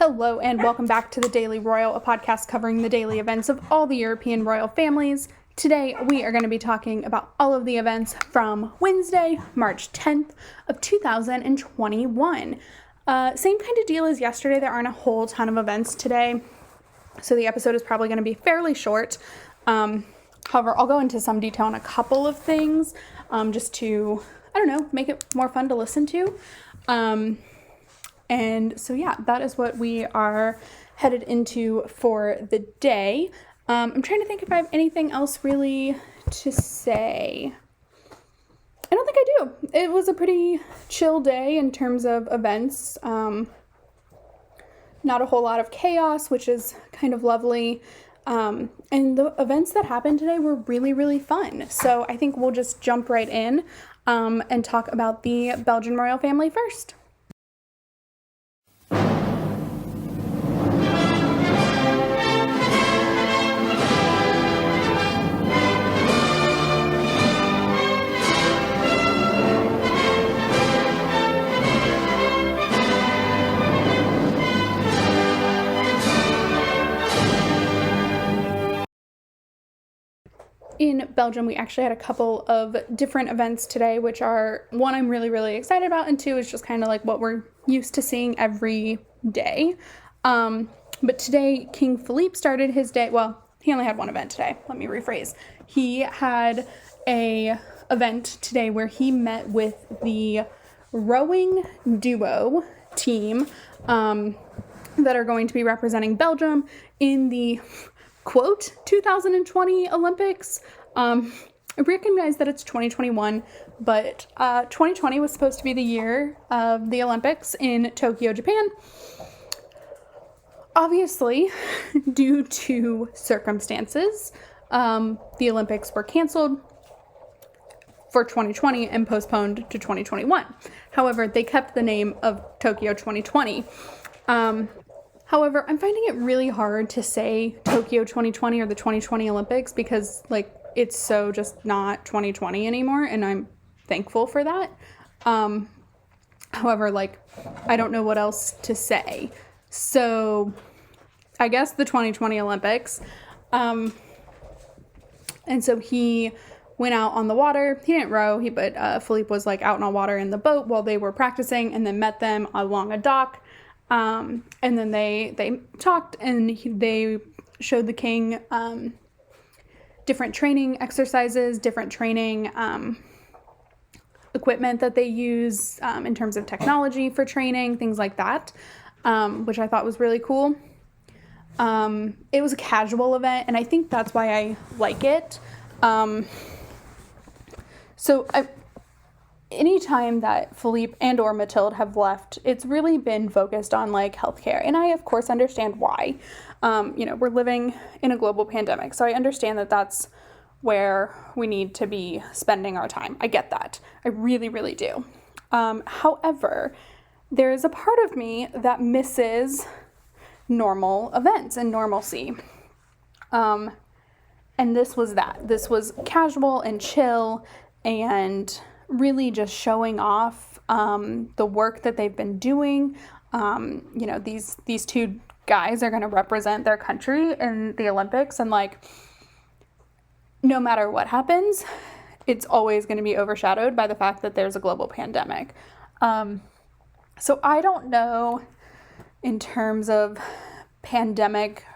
Hello and welcome back to the Daily Royal, a podcast covering the daily events of all the European royal families. Today we are going to be talking about all of the events from Wednesday, March 10th of 2021. Same kind of deal as yesterday. There aren't a whole ton of events today, so the episode is probably going to be fairly short. However, I'll go into some detail on a couple of things just to, make it more fun to listen to. And so, that is what we are headed into for the day. I'm trying to think if I have anything else really to say. I don't think I do. It was a pretty chill day in terms of events. Not a whole lot of chaos, which is kind of lovely. And the events that happened today were really, really fun. So I think we'll just jump right in and talk about the Belgian royal family first. In Belgium, we actually had a couple of different events today, which are, one, I'm really, really excited about, and two, is just kind of like what we're used to seeing every day. But today, King Philippe started his day. Well, he only had one event today. Let me rephrase. He had a event today where he met with the rowing duo team that are going to be representing Belgium in the quote 2020 Olympics. I recognize that it's 2021, but 2020 was supposed to be the year of the Olympics in Tokyo, Japan. Obviously, due to circumstances, the Olympics were canceled for 2020 and postponed to 2021. However, they kept the name of Tokyo 2020. However, I'm finding it really hard to say Tokyo 2020 or the 2020 Olympics because, it's so just not 2020 anymore, and I'm thankful for that. However, I don't know what else to say. So, I guess the 2020 Olympics. And so he went out on the water. He didn't row, but Philippe was, out on the water in the boat while they were practicing, and then met them along a dock. And then they talked, and they showed the king different training exercises, different training equipment that they use in terms of technology for training, things like that, which I thought was really cool. It was a casual event, and I think that's why I like it. Anytime that Philippe and or Mathilde have left, it's really been focused on healthcare. And I, of course, understand why. We're living in a global pandemic. So I understand that that's where we need to be spending our time. I get that. I really, really do. However, there is a part of me that misses normal events and normalcy. And this was that. This was casual and chill and really just showing off the work that they've been doing. These two guys are going to represent their country in the Olympics, and no matter what happens, it's always going to be overshadowed by the fact that there's a global pandemic. So I don't know in terms of pandemic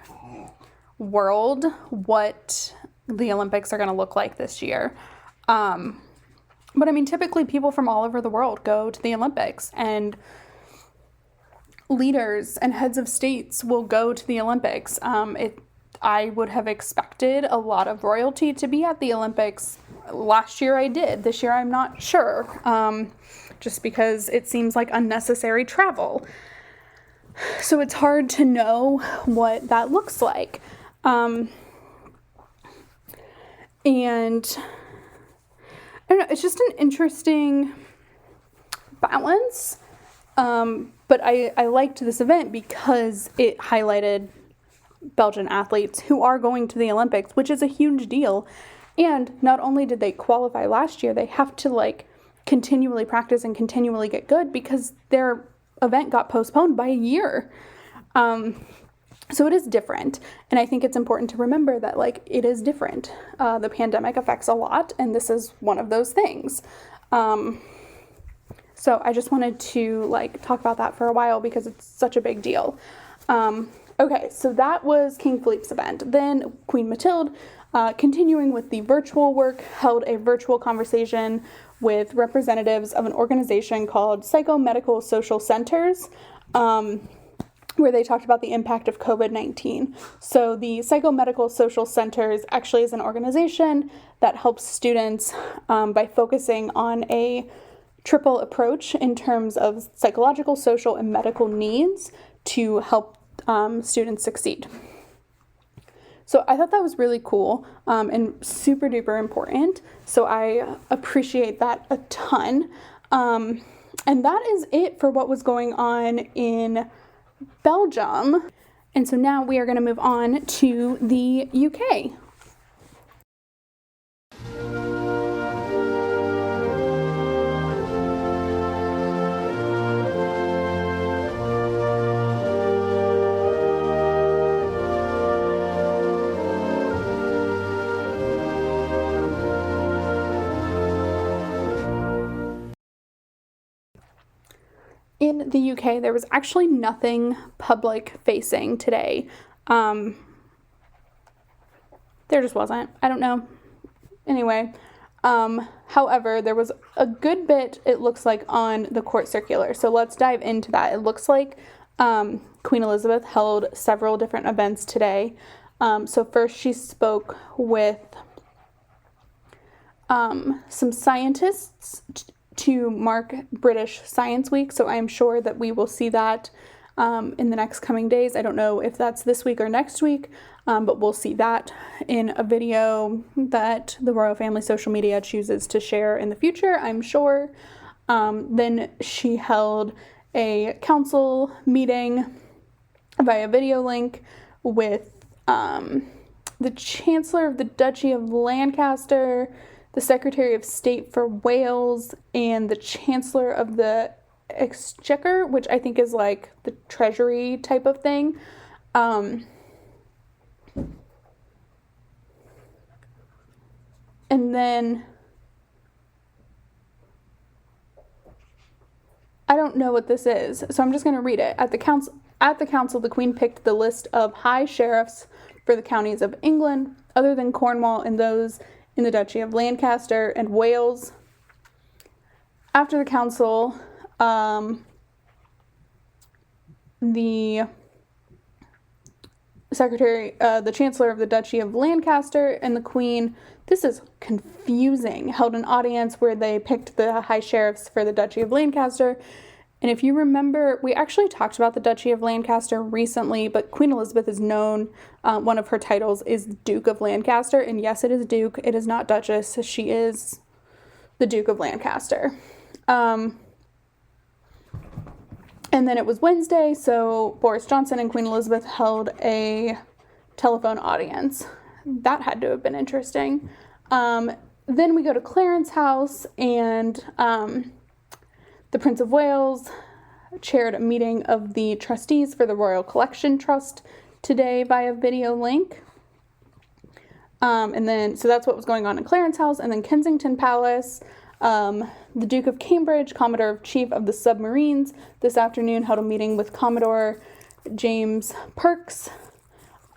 world what the Olympics are going to look like this year. But typically people from all over the world go to the Olympics, and leaders and heads of states will go to the Olympics. I would have expected a lot of royalty to be at the Olympics. Last year I did. This year I'm not sure, just because it seems like unnecessary travel. So it's hard to know what that looks like. And I don't know, it's just an interesting balance. But I liked this event because it highlighted Belgian athletes who are going to the Olympics, which is a huge deal. And not only did they qualify last year, they have to continually practice and continually get good because their event got postponed by a year. So it is different, and I think it's important to remember that, like, it is different. The pandemic affects a lot, and this is one of those things. So I just wanted to, like, talk about that for a while because it's such a big deal. Okay, so that was King Philippe's event. Then Queen Mathilde, continuing with the virtual work, held a virtual conversation with representatives of an organization called Psychomedical Social Centers, where they talked about the impact of COVID-19. So the Psychomedical Social Centers actually is an organization that helps students by focusing on a triple approach in terms of psychological, social, and medical needs to help students succeed. So I thought that was really cool and super duper important. So I appreciate that a ton. And that is it for what was going on in Belgium. And so now we are going to move on to the UK. In the UK, there was actually nothing public facing today. There just wasn't. I don't know. Anyway, however, there was a good bit, it looks like, on the court circular. So let's dive into that. It looks like Queen Elizabeth held several different events today. So first she spoke with some scientists to mark British Science Week, so I'm sure that we will see that in the next coming days. I don't know if that's this week or next week, but we'll see that in a video that the royal family social media chooses to share in the future, I'm sure. Then she held a council meeting via video link with the Chancellor of the Duchy of Lancaster, the Secretary of State for Wales, and the Chancellor of the Exchequer, which I think is like the Treasury type of thing. And then I don't know what this is, so I'm just going to read it. At the council, the Queen picked the list of high sheriffs for the counties of England, other than Cornwall, and those in the Duchy of Lancaster and Wales. After the council, the Chancellor of the Duchy of Lancaster and the Queen, this is confusing, held an audience where they picked the high sheriffs for the Duchy of Lancaster. And if you remember, we actually talked about the Duchy of Lancaster recently, but Queen Elizabeth is known, one of her titles is Duke of Lancaster, and yes, it is Duke, it is not Duchess, she is the Duke of Lancaster. And then it was Wednesday, so Boris Johnson and Queen Elizabeth held a telephone audience. That had to have been interesting. Then we go to Clarence House, and the Prince of Wales chaired a meeting of the trustees for the Royal Collection Trust today via video link. And then, so that's what was going on in Clarence House. And then Kensington Palace, the Duke of Cambridge, Commodore-in-Chief of the Submarines, this afternoon held a meeting with Commodore James Perks,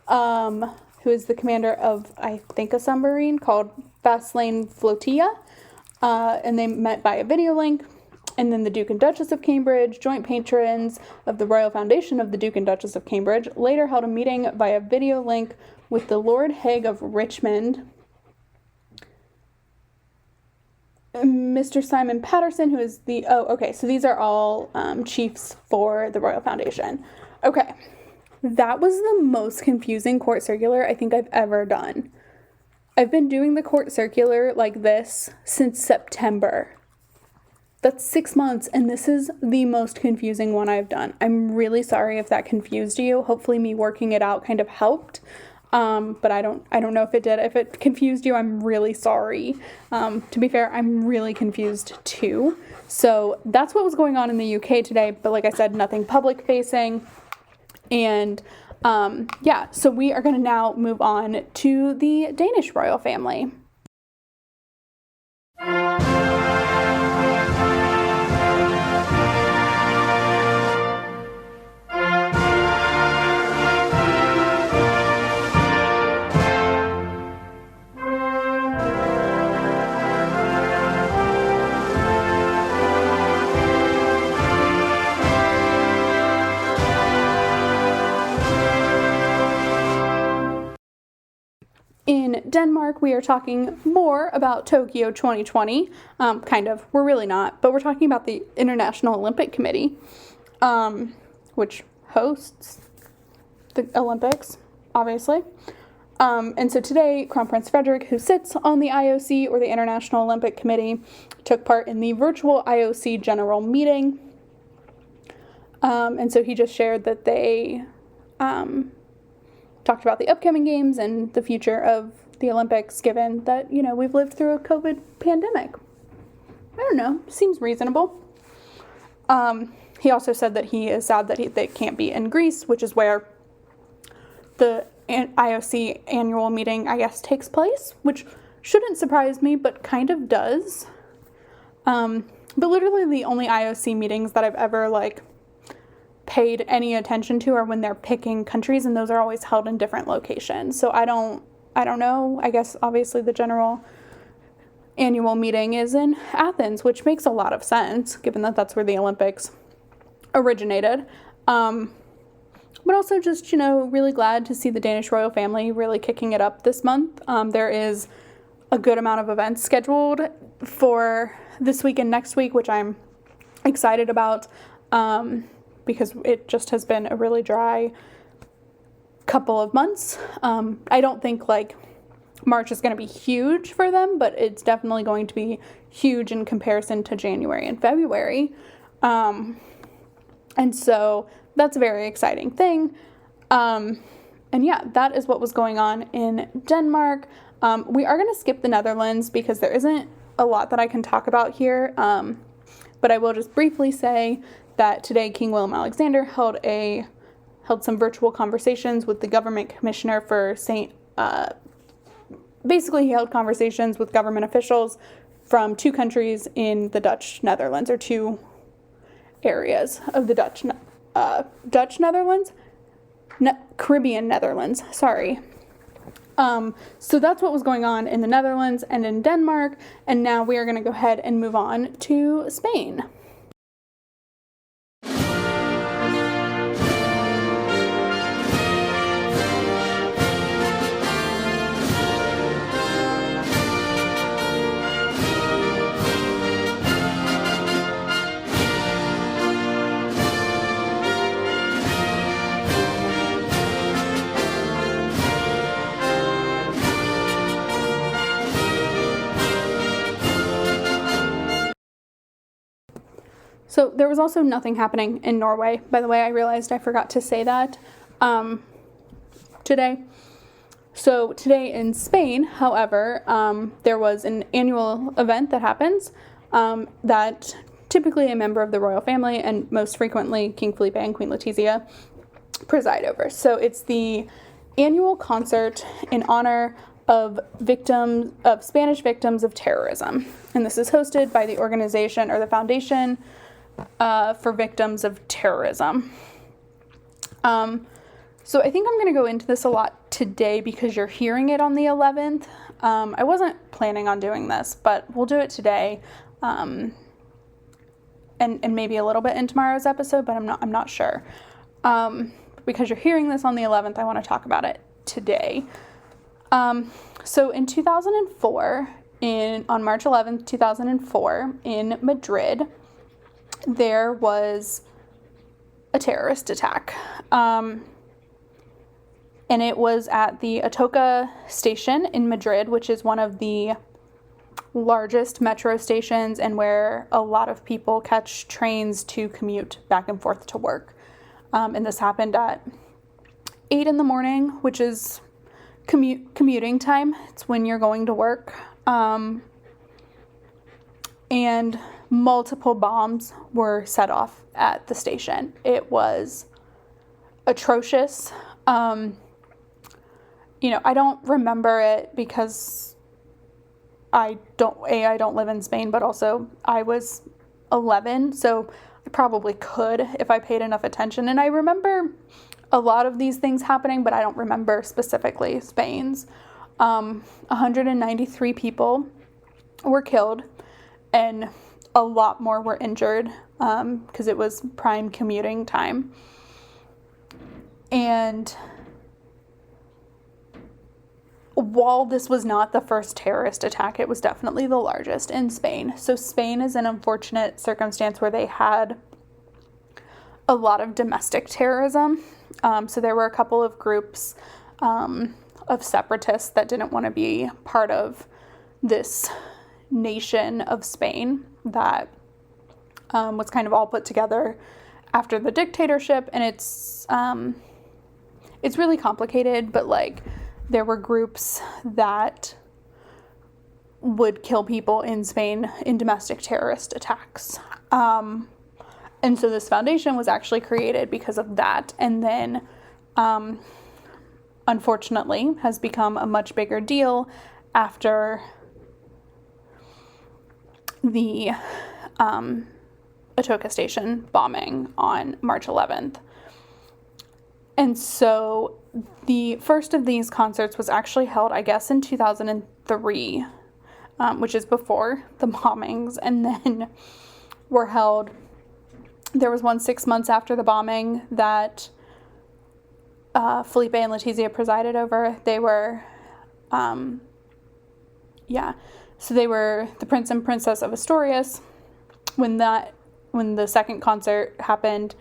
who is the commander of, I think, a submarine called Fastlane Flotilla. And they met by a video link. And then the Duke and Duchess of Cambridge, joint patrons of the Royal Foundation of the Duke and Duchess of Cambridge, later held a meeting via video link with the Lord Hague of Richmond, Mr. Simon Patterson, who is the, so these are all chiefs for the Royal Foundation. Okay, that was the most confusing court circular I think I've ever done. I've been doing the court circular like this since September. That's 6 months, and this is the most confusing one I've done. I'm really sorry if that confused you. Hopefully me working it out kind of helped. But I don't know if it did. If it confused you, I'm really sorry. To be fair, I'm really confused too. So that's what was going on in the UK today. But like I said, nothing public facing. And so we are going to now move on to the Danish royal family. In Denmark, we are talking more about Tokyo 2020. Kind of. We're really not. But we're talking about the International Olympic Committee, which hosts the Olympics, obviously. And so today, Crown Prince Frederik, who sits on the IOC, or the International Olympic Committee, took part in the virtual IOC general meeting. And so he just shared that they talked about the upcoming games and the future of the Olympics, given that, we've lived through a COVID pandemic. I don't know, seems reasonable. He also said that he is sad that they can't be in Greece, which is where the IOC annual meeting, I guess, takes place, which shouldn't surprise me, but kind of does. But literally the only IOC meetings that I've ever, paid any attention to are when they're picking countries, and those are always held in different locations. So I don't know. I guess obviously the general annual meeting is in Athens, which makes a lot of sense given that that's where the Olympics originated. But also just, really glad to see the Danish royal family really kicking it up this month. There is a good amount of events scheduled for this week and next week, which I'm excited about. Because it just has been a really dry couple of months. I don't think March is going to be huge for them, but it's definitely going to be huge in comparison to January and February. And so that's a very exciting thing. That is what was going on in Denmark. We are going to skip the Netherlands because there isn't a lot that I can talk about here. But I will just briefly say that today King Willem-Alexander held some virtual conversations with the government commissioner for basically he held conversations with government officials from two countries in the Dutch Netherlands, or two areas of the Dutch Netherlands? Caribbean Netherlands, sorry. So that's what was going on in the Netherlands and in Denmark, and now we are going to go ahead and move on to Spain. So there was also nothing happening in Norway. By the way, I realized I forgot to say that today. So today in Spain, however, there was an annual event that happens that typically a member of the royal family, and most frequently King Felipe and Queen Letizia, preside over. So it's the annual concert in honor of Spanish victims of terrorism. And this is hosted by the organization, or the Foundation for Victims of Terrorism. So I think I'm going to go into this a lot today because you're hearing it on the 11th. I wasn't planning on doing this, but we'll do it today, and maybe a little bit in tomorrow's episode, but I'm not sure. Because you're hearing this on the 11th, I want to talk about it today. So in 2004, on March 11th, 2004, in Madrid, there was a terrorist attack. And it was at the Atocha station in Madrid, which is one of the largest metro stations and where a lot of people catch trains to commute back and forth to work. And this happened at 8 in the morning, which is commuting time. It's when you're going to work. And multiple bombs were set off at the station. It was atrocious. I don't remember it because I don't live in Spain, but also I was 11, so I probably could if I paid enough attention. And I remember a lot of these things happening, but I don't remember specifically Spain's. 193 people were killed, and a lot more were injured because it was prime commuting time. And while this was not the first terrorist attack, it was definitely the largest in Spain. So Spain is an unfortunate circumstance where they had a lot of domestic terrorism. So there were a couple of groups of separatists that didn't want to be part of this nation of Spain that was kind of all put together after the dictatorship. And it's really complicated, but like there were groups that would kill people in Spain in domestic terrorist attacks. And so this foundation was actually created because of that. And then, unfortunately, has become a much bigger deal after the Atocha Station bombing on March 11th. And so the first of these concerts was actually held, I guess, in 2003, which is before the bombings, and then were held. There was one 6 months after the bombing that Felipe and Letizia presided over. They were, so they were the Prince and Princess of Asturias when the second concert happened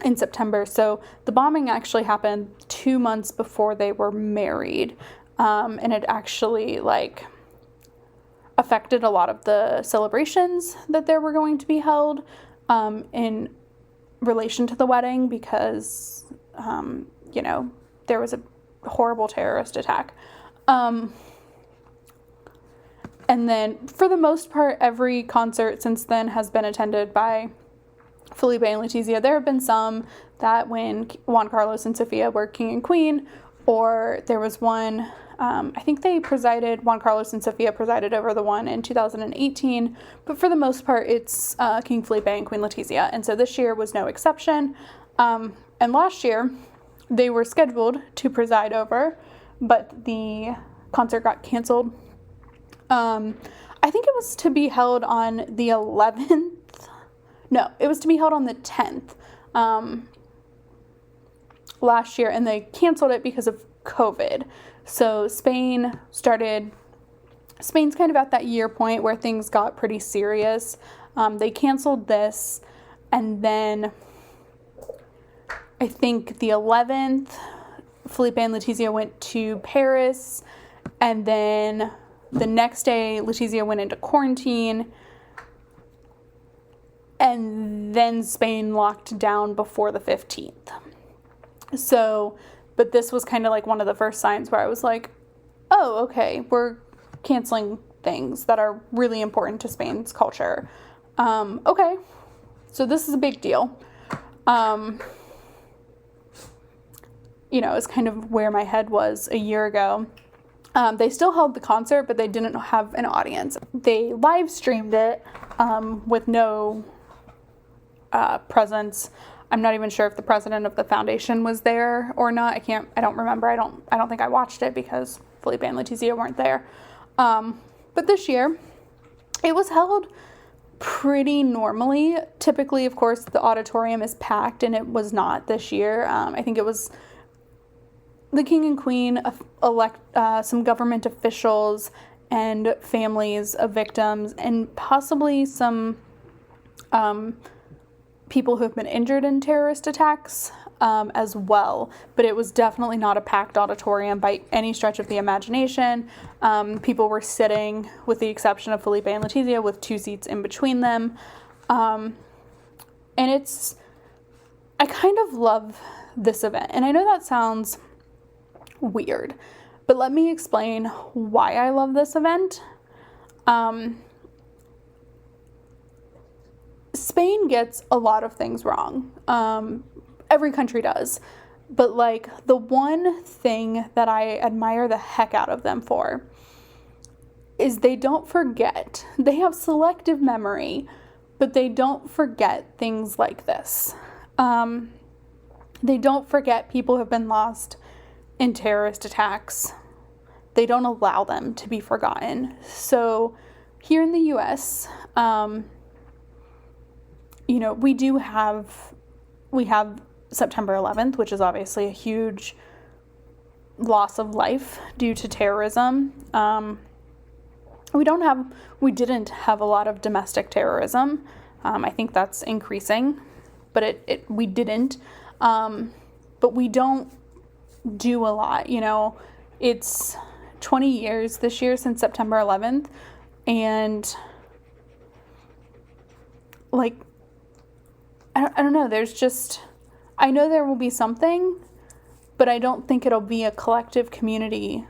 in September. So the bombing actually happened 2 months before they were married, and it actually affected a lot of the celebrations that there were going to be held in relation to the wedding because, there was a horrible terrorist attack. And then for the most part, every concert since then has been attended by Felipe and Letizia. There have been some that when Juan Carlos and Sofia were king and queen, or there was one, I think Juan Carlos and Sofia presided over the one in 2018, but for the most part, it's King Felipe and Queen Letizia, and so this year was no exception. And last year, they were scheduled to preside over, but the concert got canceled. I think it was to be held on the 11th. No, it was to be held on the 10th last year, and they canceled it because of COVID. So Spain's kind of at that year point where things got pretty serious. They canceled this, and then I think the 11th, Felipe and Letizia went to Paris, and then the next day, Letizia went into quarantine, and then Spain locked down before the 15th. So, but this was kind of like one of the first signs where I was like, oh, okay, we're canceling things that are really important to Spain's culture. Okay, so this is a big deal. It's kind of where my head was a year ago. They still held the concert, but they didn't have an audience. They live streamed it with no presence. I'm not even sure if the president of the foundation was there or not. I don't remember. I don't think I watched it because Felipe and Letizia weren't there. But this year, it was held pretty normally. Typically, of course, the auditorium is packed, and it was not this year. I think it was the king and queen, some government officials and families of victims, and possibly some people who have been injured in terrorist attacks as well. But it was definitely not a packed auditorium by any stretch of the imagination. People were sitting, with the exception of Felipe and Letizia, with 2 seats in between them. And I kind of love this event. And I know that sounds weird, but let me explain why I love this event. Spain gets a lot of things wrong. every country does. But like the one thing that I admire the heck out of them for is they don't forget. They have selective memory, but they don't forget things like this. They don't forget people have been lost in terrorist attacks. They don't allow them to be forgotten. So here in the US, we have September 11th, which is obviously a huge loss of life due to terrorism. We didn't have a lot of domestic terrorism. I think that's increasing, but we didn't. But we don't do a lot, it's 20 years this year since September 11th. And like, I don't know, I know there will be something, but I don't think it'll be a collective community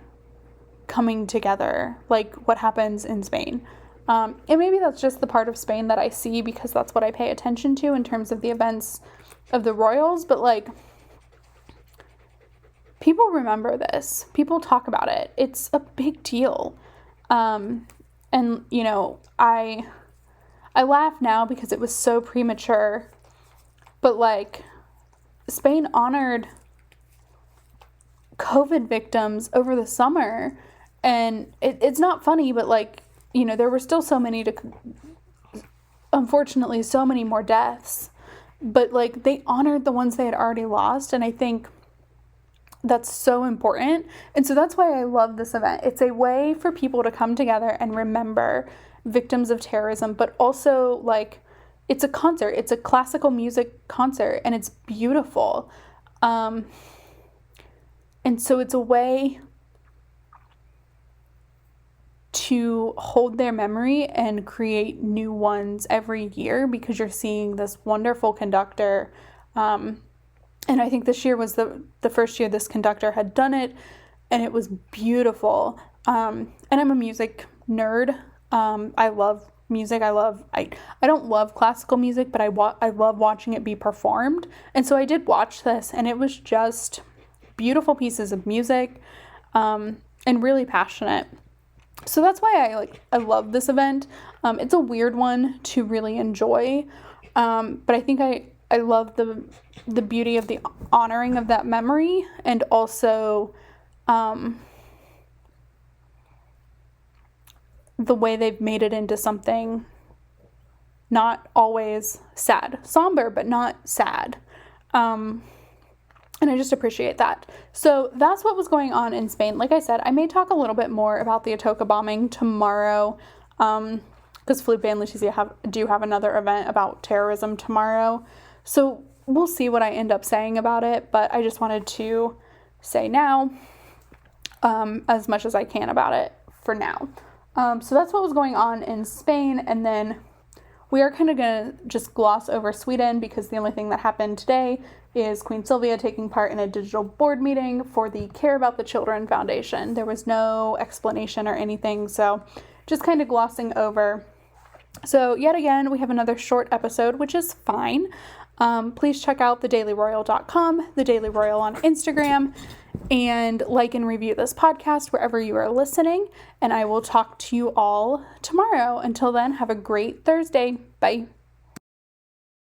coming together like what happens in Spain. And maybe that's just the part of Spain that I see because that's what I pay attention to in terms of the events of the royals. But like, people remember this. People talk about it. It's a big deal. And I laugh now because it was so premature. But like, Spain honored COVID victims over the summer. And it's not funny, but like, there were still unfortunately, so many more deaths. But like, they honored the ones they had already lost. And I think that's so important. And so that's why I love this event. It's a way for people to come together and remember victims of terrorism, but also like, it's a concert. It's a classical music concert, and it's beautiful. And so it's a way to hold their memory and create new ones every year because you're seeing this wonderful conductor. And I think this year was the first year this conductor had done it, and it was beautiful. And I'm a music nerd. I love music. I don't love classical music, but I love watching it be performed. And so I did watch this, and it was just beautiful pieces of music, and really passionate. So that's why I love this event. It's a weird one to really enjoy. But I think I love the beauty of the honoring of that memory, and also the way they've made it into something not always sad. Somber, but not sad. And I just appreciate that. So that's what was going on in Spain. Like I said, I may talk a little bit more about the Atocha bombing tomorrow, because Felipe and Leticia do have another event about terrorism tomorrow. So we'll see what I end up saying about it, but I just wanted to say now as much as I can about it for now. So that's what was going on in Spain, and then we are kind of going to just gloss over Sweden because the only thing that happened today is Queen Sylvia taking part in a digital board meeting for the Care About the Children Foundation. There was no explanation or anything, so just kind of glossing over. So yet again, we have another short episode, which is fine. Please check out thedailyroyal.com, The Daily Royal on Instagram, and like and review this podcast wherever you are listening. And I will talk to you all tomorrow. Until then, have a great Thursday. Bye.